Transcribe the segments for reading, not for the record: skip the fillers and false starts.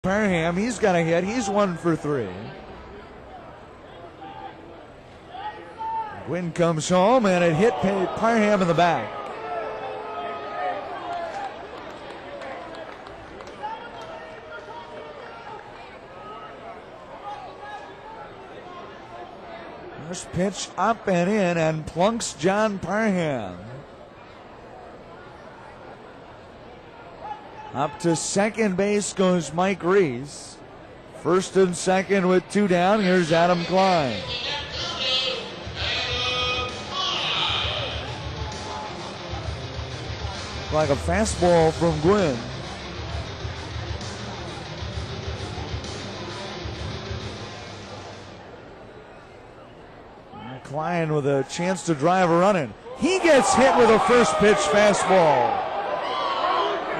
Parham, he's got a hit. He's 1 for 3. Gwynn comes home, and it hit Parham in the back. First pitch up and in, and plunks John Parham. Up to second base goes Mike Reese. First and second with 2 down. Here's Adam Klein. Like a fastball from Gwynn. Klein with a chance to drive a run in. He gets hit with a first pitch fastball.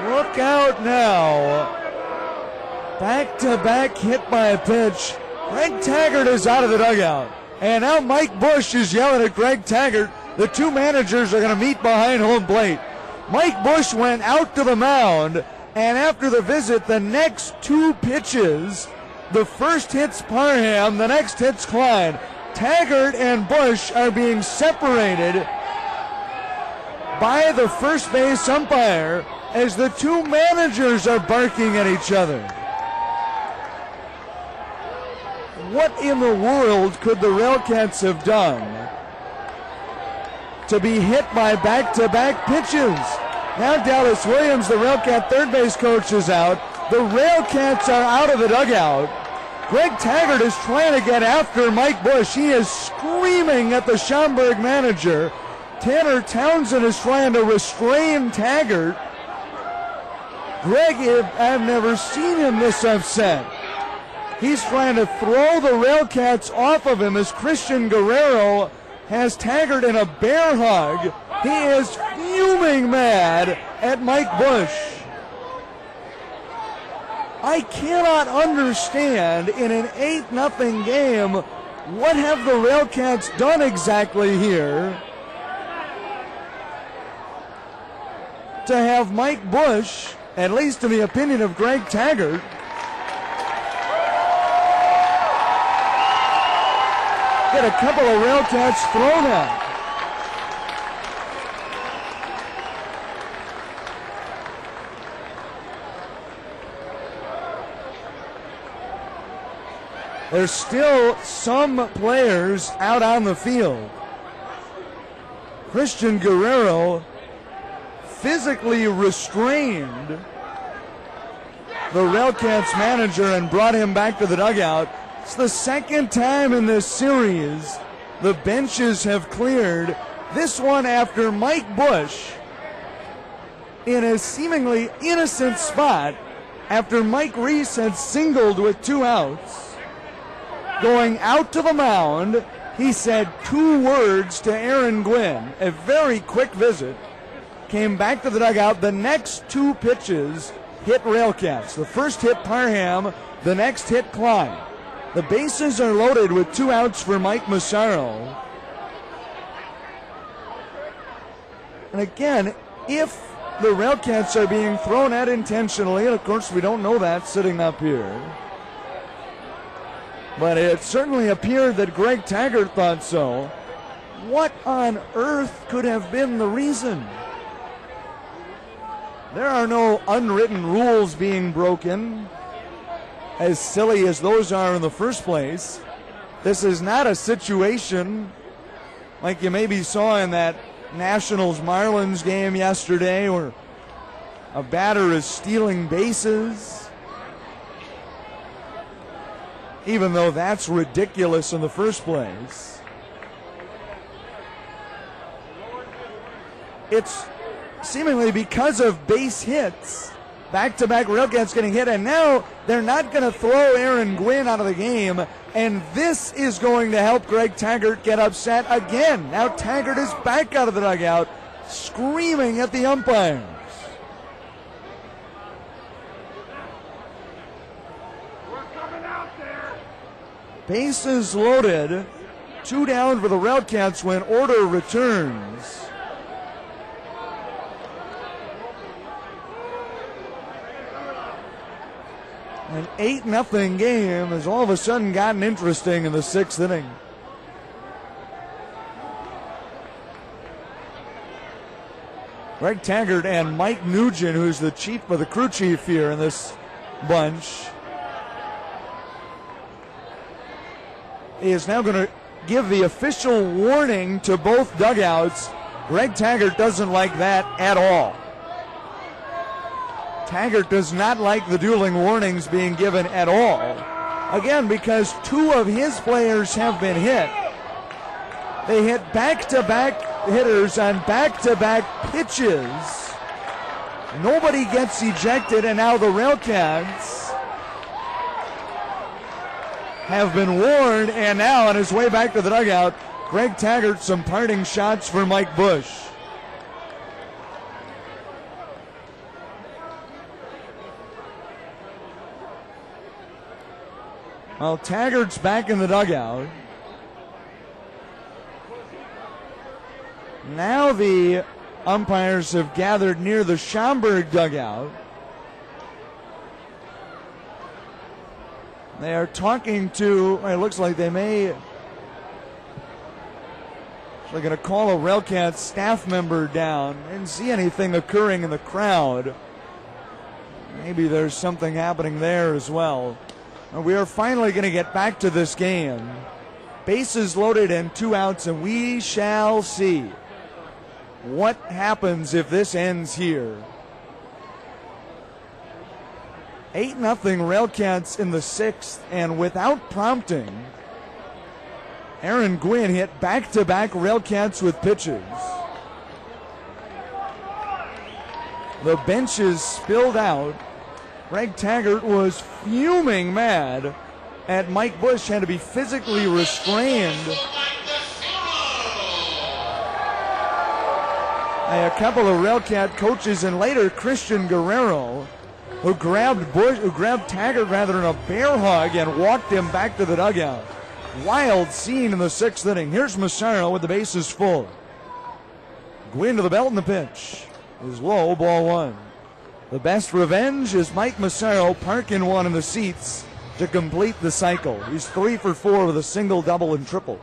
Look out now. Back-to-back hit by a pitch. Greg Tagert is out of the dugout. And now Mike Bush is yelling at Greg Tagert. The two managers are going to meet behind home plate. Mike Bush went out to the mound, and after the visit, the next 2 pitches, the first hits Parham, the next hits Klein. Tagert and Bush are being separated by the first base umpire as the two managers are barking at each other. What in the world could the RailCats have done to be hit by back-to-back pitches? Now Dallas Williams, the RailCat third base coach, is out. The RailCats are out of the dugout. Greg Tagert is trying to get after Mike Bush. He is screaming at the Schaumburg manager. Tanner Townsend is trying to restrain Tagert. Greg, I've never seen him this upset. He's trying to throw the RailCats off of him as Christian Guerrero has Tagert in a bear hug. He is fuming mad at Mike Bush. I cannot understand in an 8-0 game what have the RailCats done exactly here to have Mike Bush, at least in the opinion of Greg Tagert, get a couple of RailCats thrown out. There's still some players out on the field. Christian Guerrero physically restrained the RailCats manager and brought him back to the dugout. It's the second time in this series the benches have cleared. This one after Mike Bush, in a seemingly innocent spot, after Mike Reese had singled with 2 outs, going out to the mound, he said 2 words to Aaron Gwynn. A very quick visit. Came back to the dugout. The next 2 pitches hit RailCats. The first hit Parham, the next hit Klein. The bases are loaded with 2 outs for Mike Massaro. And again, if the RailCats are being thrown at intentionally, and of course we don't know that sitting up here, but it certainly appeared that Greg Tagert thought so. What on earth could have been the reason? There are no unwritten rules being broken, as silly as those are in the first place. This is not a situation like you maybe saw in that Nationals-Marlins game yesterday where a batter is stealing bases. Even though that's ridiculous in the first place. It's seemingly because of base hits. Back-to-back RailCats getting hit, and now they're not going to throw Aaron Gwynn out of the game, and this is going to help Greg Tagert get upset again. Now Tagert is back out of the dugout, screaming at the umpires. Bases loaded, 2 down for the RailCats when order returns. An 8-0 game has all of a sudden gotten interesting in the 6th inning. Greg Tagert and Mike Nugent, who's the crew chief here in this bunch, is now going to give the official warning to both dugouts. Greg Tagert doesn't like that at all. Tagert does not like the dueling warnings being given at all. Again, because 2 of his players have been hit. They hit back-to-back hitters on back-to-back pitches. Nobody gets ejected, and now the RailCats have been warned, and now on his way back to the dugout, Greg Tagert, some parting shots for Mike Bush. Well, Tagert's back in the dugout. Now the umpires have gathered near the Schaumburg dugout. They are talking to, it looks like they may, they're going to call a RailCats staff member down. Didn't see anything occurring in the crowd. Maybe there's something happening there as well. We are finally going to get back to this game. Bases loaded and 2 outs, and we shall see what happens if this ends here. 8-0 RailCats in the 6th, and without prompting, Aaron Gwynn hit back-to-back RailCats with pitches. The benches spilled out. Greg Tagert was fuming mad at Mike Bush, had to be physically restrained by a couple of RailCat coaches, and later Christian Guerrero, who grabbed Tagert in a bear hug and walked him back to the dugout. Wild scene in the 6th inning. Here's Massaro with the bases full. Gwynn to the belt, and the pitch is low, ball 1. The best revenge is Mike Massaro parking one in the seats to complete the cycle. He's 3 for 4 with a single, double, and triple.